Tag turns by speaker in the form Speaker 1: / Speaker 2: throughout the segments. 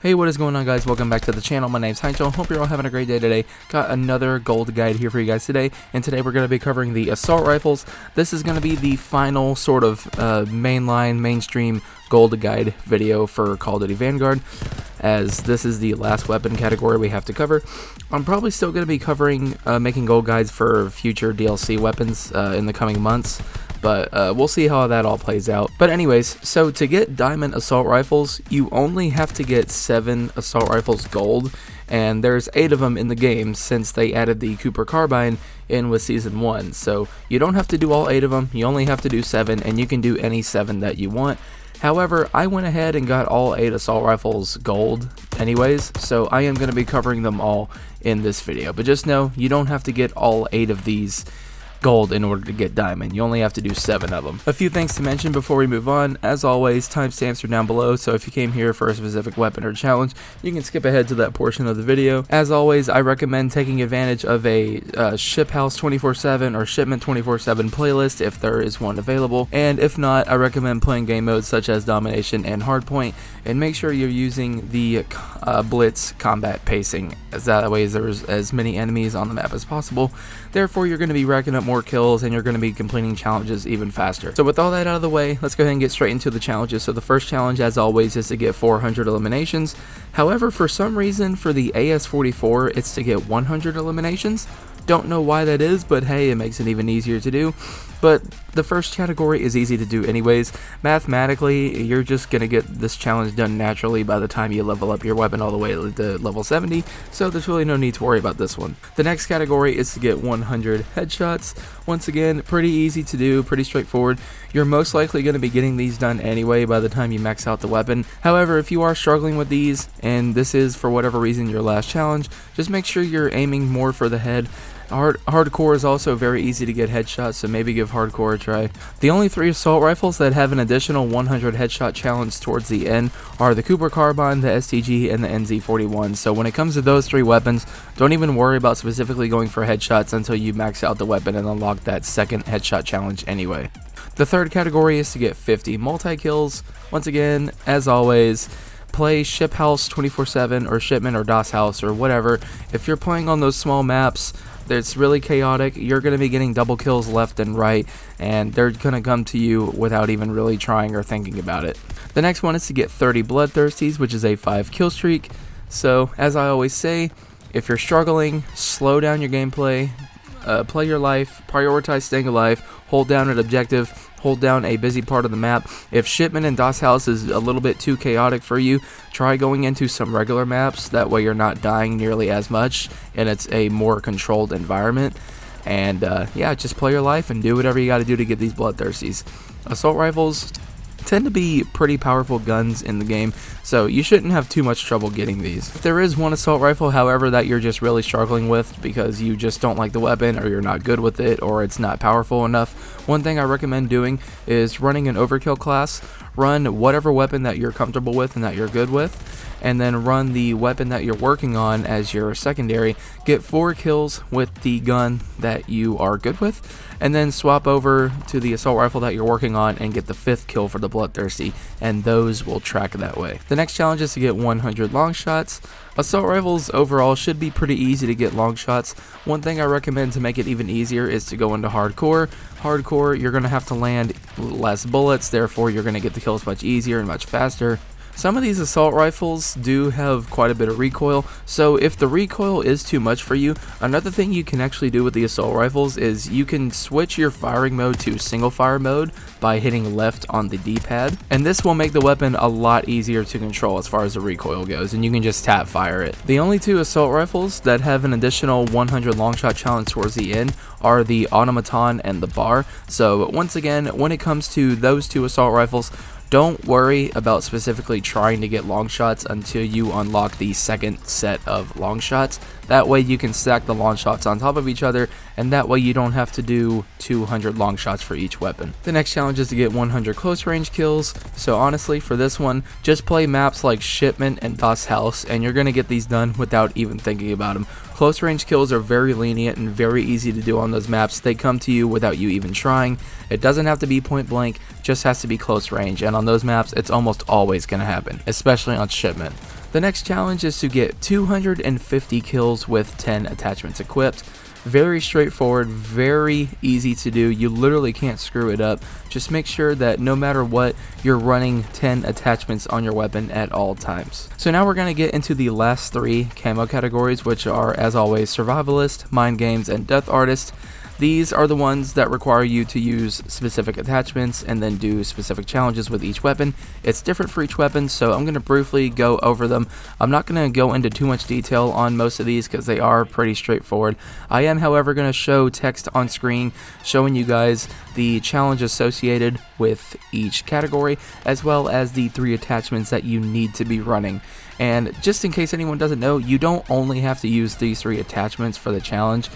Speaker 1: Hey, what is going on, guys? Welcome back to the channel. My name's Heincho. Hope you're all having a great day today. Got another gold guide here for you guys today, and today we're going to be covering the assault rifles. This is going to be the final sort of mainstream gold guide video for Call of Duty Vanguard, as this is the last weapon category we have to cover. I'm probably still going to be covering making gold guides for future DLC weapons in the coming months, but we'll see how that all plays out. But anyways, so to get diamond assault rifles, you only have to get 7 assault rifles gold, and there's 8 of them in the game since they added the Cooper Carbine in with Season 1. So you don't have to do all 8 of them, you only have to do 7, and you can do any 7 that you want. However, I went ahead and got all 8 assault rifles gold anyways, so I am going to be covering them all in this video. But just know, you don't have to get all 8 of these gold in order to get diamond. You only have to do 7 of them. A few things to mention before we move on. As always, timestamps are down below, so if you came here for a specific weapon or challenge, you can skip ahead to that portion of the video. As always, I recommend taking advantage of a Ship House 24/7 or Shipment 24/7 playlist if there is one available, and if not, I recommend playing game modes such as Domination and Hardpoint, and make sure you're using the Blitz combat pacing, as that way there's as many enemies on the map as possible. Therefore, you're going to be racking up more kills, and you're going to be completing challenges even faster. So with all that out of the way, let's go ahead and get straight into the challenges. So the first challenge, as always, is to get 400 eliminations. However, for some reason for the AS44, it's to get 100 eliminations. Don't know why that is, but hey, it makes it even easier to do. But the first category is easy to do anyways. Mathematically, you're just going to get this challenge done naturally by the time you level up your weapon all the way to level 70, so there's really no need to worry about this one. The next category is to get 100 headshots. Once again, pretty easy to do, pretty straightforward. You're most likely going to be getting these done anyway by the time you max out the weapon. However, if you are struggling with these, and this is for whatever reason your last challenge, just make sure you're aiming more for the head. Hardcore is also very easy to get headshots, so maybe give hardcore a try. The only 3 assault rifles that have an additional 100 headshot challenge towards the end are the Cooper Carbine, the STG, and the NZ41. So when it comes to those 3 weapons, don't even worry about specifically going for headshots until you max out the weapon and unlock that second headshot challenge anyway. The third category is to get 50 multi-kills. Once again, as always, play Ship House 24/7 or Shipment or DOS House or whatever. If you're playing on those small maps, it's really chaotic. You're going to be getting double kills left and right, and they're going to come to you without even really trying or thinking about it. The next one is to get 30 Bloodthirsties, which is a 5 kill streak. So, as I always say, if you're struggling, slow down your gameplay, play your life, prioritize staying alive, hold down an objective, hold down a busy part of the map. If Shipment and DOS House is a little bit too chaotic for you, try going into some regular maps. That way you're not dying nearly as much, and it's a more controlled environment. And yeah, just play your life and do whatever you got to do to get these Bloodthirsties. Assault rifles tend to be pretty powerful guns in the game, so you shouldn't have too much trouble getting these. If there is one assault rifle, however, that you're just really struggling with because you just don't like the weapon, or you're not good with it, or it's not powerful enough, one thing I recommend doing is running an overkill class. Run whatever weapon that you're comfortable with and that you're good with, and then run the weapon that you're working on as your secondary. Get 4 kills with the gun that you are good with, and then swap over to the assault rifle that you're working on and get the 5th kill for the Bloodthirsty, and those will track that way. The next challenge is to get 100 Longshots. Assault rifles overall should be pretty easy to get Longshots. One thing I recommend to make it even easier is to go into hardcore. Hardcore, you're going to have to land less bullets, therefore you're going to get the kills much easier and much faster. Some of these assault rifles do have quite a bit of recoil, so if the recoil is too much for you, another thing you can actually do with the assault rifles is you can switch your firing mode to single fire mode by hitting left on the D-pad, and this will make the weapon a lot easier to control as far as the recoil goes, and you can just tap fire it. The only 2 assault rifles that have an additional 100 long shot challenge towards the end are the Automaton and the Bar. So once again, when it comes to those 2 assault rifles, don't worry about specifically trying to get long shots until you unlock the second set of long shots. That way you can stack the long shots on top of each other, and that way you don't have to do 200 long shots for each weapon. The next challenge is to get 100 close range kills. So honestly, for this one, just play maps like Shipment and DOS House, and you're going to get these done without even thinking about them. Close range kills are very lenient and very easy to do on those maps. They come to you without you even trying. It doesn't have to be point blank, just has to be close range, and on those maps it's almost always going to happen, especially on Shipment. The next challenge is to get 250 kills with 10 attachments equipped. Very straightforward, very easy to do. You literally can't screw it up. Just make sure that no matter what, you're running 10 attachments on your weapon at all times. So now we're going to get into the last 3 camo categories, which are, as always, Survivalist, Mindgames, and Death Artist. These are the ones that require you to use specific attachments and then do specific challenges with each weapon. It's different for each weapon, so I'm going to briefly go over them. I'm not going to go into too much detail on most of these because they are pretty straightforward. I am, however, going to show text on screen showing you guys the challenge associated with each category, as well as the 3 attachments that you need to be running. And just in case anyone doesn't know, you don't only have to use these 3 attachments for the challenge.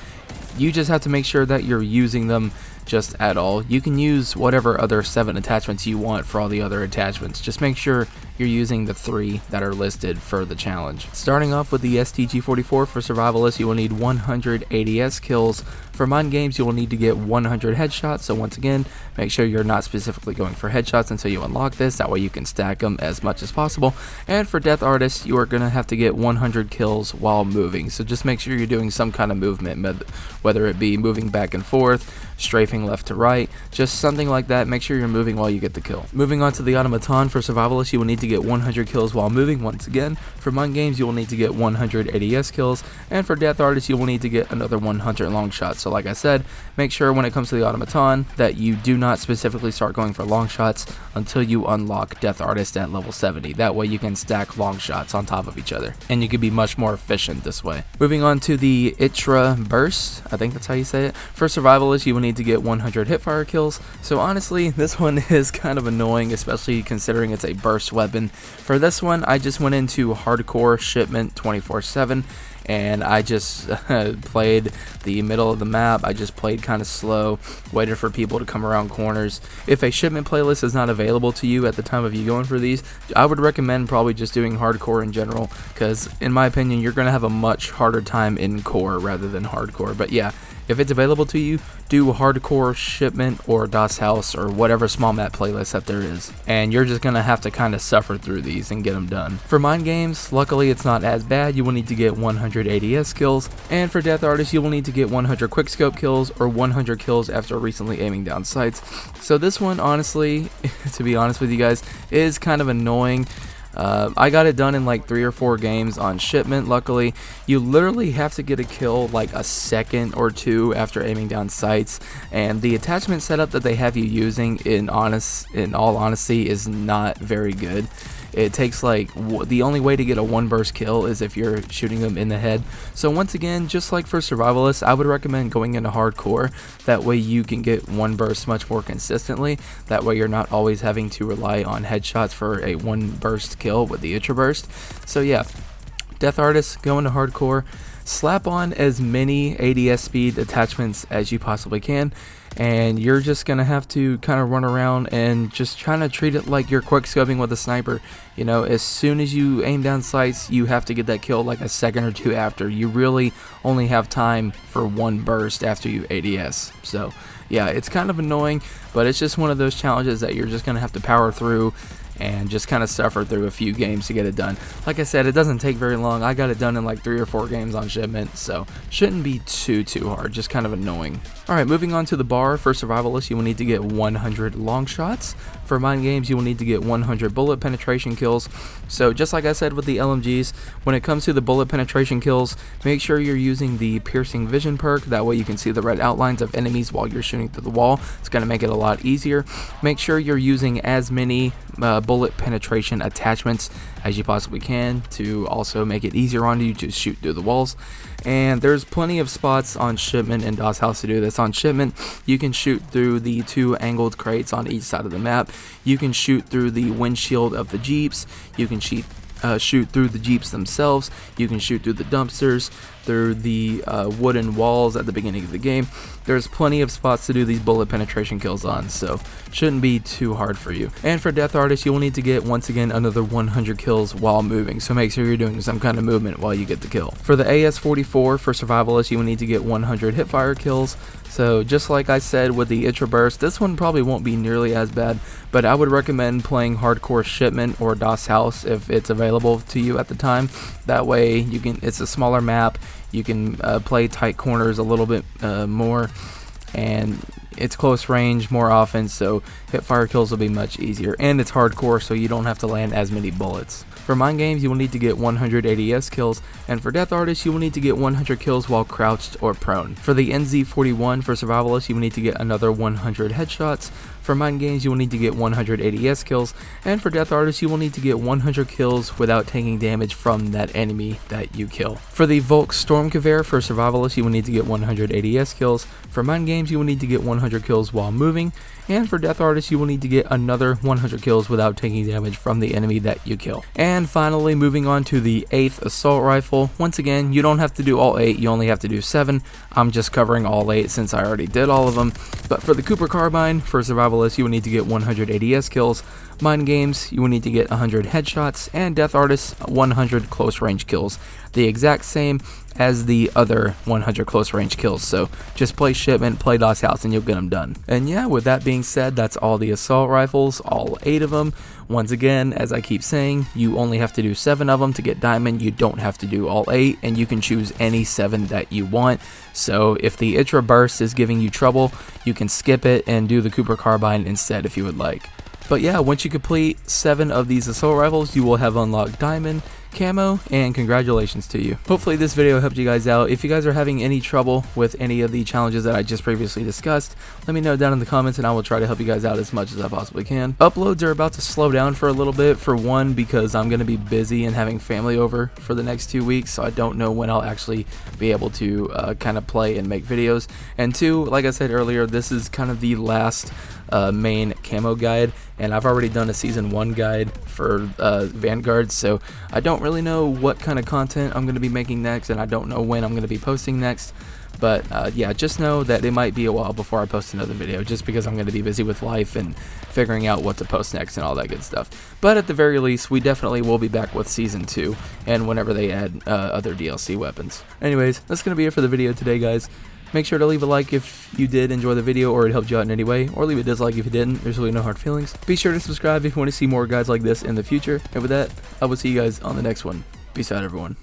Speaker 1: You just have to make sure that you're using them just at all. You can use whatever other 7 attachments you want for all the other attachments. Just make sure you're using the 3 that are listed for the challenge. Starting off with the STG-44 for Survivalist, you will need 100 ADS kills. For Mindgames, you will need to get 100 headshots. So once again, make sure you're not specifically going for headshots until you unlock this. That way you can stack them as much as possible. And for Death Artist, you are going to have to get 100 kills while moving. So just make sure you're doing some kind of movement, whether it be moving back and forth, strafing left to right, just something like that. Make sure you're moving while you get the kill. Moving on to the Automaton for Survivalist, you will need to get 100 kills while moving. Once again, for Mindgames, you will need to get 100 ADS kills, and for Death Artist, you will need to get another 100 long shots. So like I said, make sure when it comes to the Automaton that you do not specifically start going for long shots until you unlock Death Artist at level 70. That way you can stack long shots on top of each other, and you can be much more efficient this way. Moving on to the ITRA Burst, I think that's how you say it. For Survivalist, you will need to get 100 hipfire kills. So honestly, this one is kind of annoying, especially considering it's a burst weapon. For this one, I just went into hardcore shipment 24/7, and I just played the middle of the map. I just played kind of slow, waited for people to come around corners. If a shipment playlist is not available to you at the time of you going for these, I would recommend probably just doing hardcore in general, because in my opinion, you're going to have a much harder time in core rather than hardcore. But yeah, if it's available to you, do hardcore shipment or Das Haus or whatever small map playlist that there is, and you're just gonna have to kind of suffer through these and get them done. For Mindgames, luckily it's not as bad. You will need to get 100 ADS kills, and for Death Artist, you will need to get 100 quickscope kills or 100 kills after recently aiming down sights. So this one, honestly, to be honest with you guys, is kind of annoying. I got it done in like 3 or 4 games on shipment. Luckily, you literally have to get a kill like a second or 2 after aiming down sights, and the attachment setup that they have you using, in all honesty, is not very good. It takes like the only way to get a 1 burst kill is if you're shooting them in the head. So once again, just like for Survivalists, I would recommend going into hardcore. That way you can get 1 burst much more consistently. That way you're not always having to rely on headshots for a 1 burst kill with the ITRA Burst. So yeah, Death Artist, go into hardcore. Slap on as many ADS speed attachments as you possibly can, and you're just gonna have to kind of run around and just trying to treat it like you're quick scoping with a sniper. You know, as soon as you aim down sights, you have to get that kill like a second or 2 after. You really only have time for 1 burst after you ADS. So yeah, it's kind of annoying, but it's just one of those challenges that you're just gonna have to power through and just kind of suffer through a few games to get it done. Like I said, it doesn't take very long. I got it done in like 3 or 4 games on shipment, so shouldn't be too hard, just kind of annoying. Alright, moving on to the bar. For Survivalist, you will need to get 100 long shots. For Mindgames, you will need to get 100 bullet penetration kills. So just like I said with the LMGs, when it comes to the bullet penetration kills, make sure you're using the piercing vision perk. That way you can see the red outlines of enemies while you're shooting through the wall. It's going to make it a lot easier. Make sure you're using as many bullet penetration attachments as you possibly can to also make it easier on you to shoot through the walls. And there's plenty of spots on shipment and Das Haus to do this. On shipment, you can shoot through the 2 angled crates on each side of the map. You can shoot through the windshield of the Jeeps. You can shoot through the Jeeps themselves. You can shoot through the dumpsters. through the wooden walls at the beginning of the game, there's plenty of spots to do these bullet penetration kills on, so shouldn't be too hard for you. And for Death Artist, you will need to get, once again, another 100 kills while moving, so make sure you're doing some kind of movement while you get the kill. For the AS-44 for Survivalist, you will need to get 100 hipfire kills. So just like I said with the ITRA Burst, this one probably won't be nearly as bad, but I would recommend playing Hardcore Shipment or Das Haus if it's available to you at the time. That way you can, it's a smaller map, you can play tight corners a little bit more, and it's close range more often, so hipfire kills will be much easier, and it's hardcore, so you don't have to land as many bullets. For Mindgames, you will need to get 100 ADS kills, and for Death Artist, you will need to get 100 kills while crouched or prone. For the NZ41 for Survivalist, you will need to get another 100 headshots. For Mindgames, you will need to get 100 ADS kills, and for Death Artist, you will need to get 100 kills without taking damage from that enemy that you kill. For the Volkssturmgewehr for Survivalist, you will need to get 100 ADS kills. For Mindgames, you will need to get 100 kills while moving, and for Death Artist, you will need to get another 100 kills without taking damage from the enemy that you kill. And finally, moving on to the 8th assault rifle. Once again, you don't have to do all 8, you only have to do 7. I'm just covering all 8 since I already did all of them. But for the Cooper Carbine for Survivalist, you will need to get 100 ADS kills. Mindgames, you will need to get 100 headshots, and Death Artist, 100 close range kills. The exact same as the other 100 close range kills, so just play Shipment, play Das Haus, and you'll get them done. And yeah, with that being said, that's all the assault rifles, all 8 of them. Once again, as I keep saying, you only have to do 7 of them to get Diamond. You don't have to do all 8, and you can choose any 7 that you want. So if the ITRA Burst is giving you trouble, you can skip it and do the Cooper Carbine instead if you would like. But yeah, once you complete 7 of these assault rifles, you will have unlocked Diamond Camo, and congratulations to you. Hopefully this video helped you guys out. If you guys are having any trouble with any of the challenges that I just previously discussed, let me know down in the comments and I will try to help you guys out as much as I possibly can. Uploads are about to slow down for a little bit, for one, because I'm going to be busy and having family over for the next 2 weeks, so I don't know when I'll actually be able to kind of play and make videos. And two, like I said earlier, this is kind of the last main camo guide, and I've already done a season 1 guide for Vanguard, so I don't really know what kind of content I'm going to be making next, and I don't know when I'm going to be posting next. But yeah, just know that it might be a while before I post another video, just because I'm going to be busy with life and figuring out what to post next and all that good stuff. But at the very least, we definitely will be back with season 2 and whenever they add other DLC weapons. Anyways, that's going to be it for the video today, guys. Make sure to leave a like if you did enjoy the video or it helped you out in any way, or leave a dislike if you didn't. There's really no hard feelings. Be sure to subscribe if you want to see more guides like this in the future. And with that, I will see you guys on the next one. Peace out, everyone.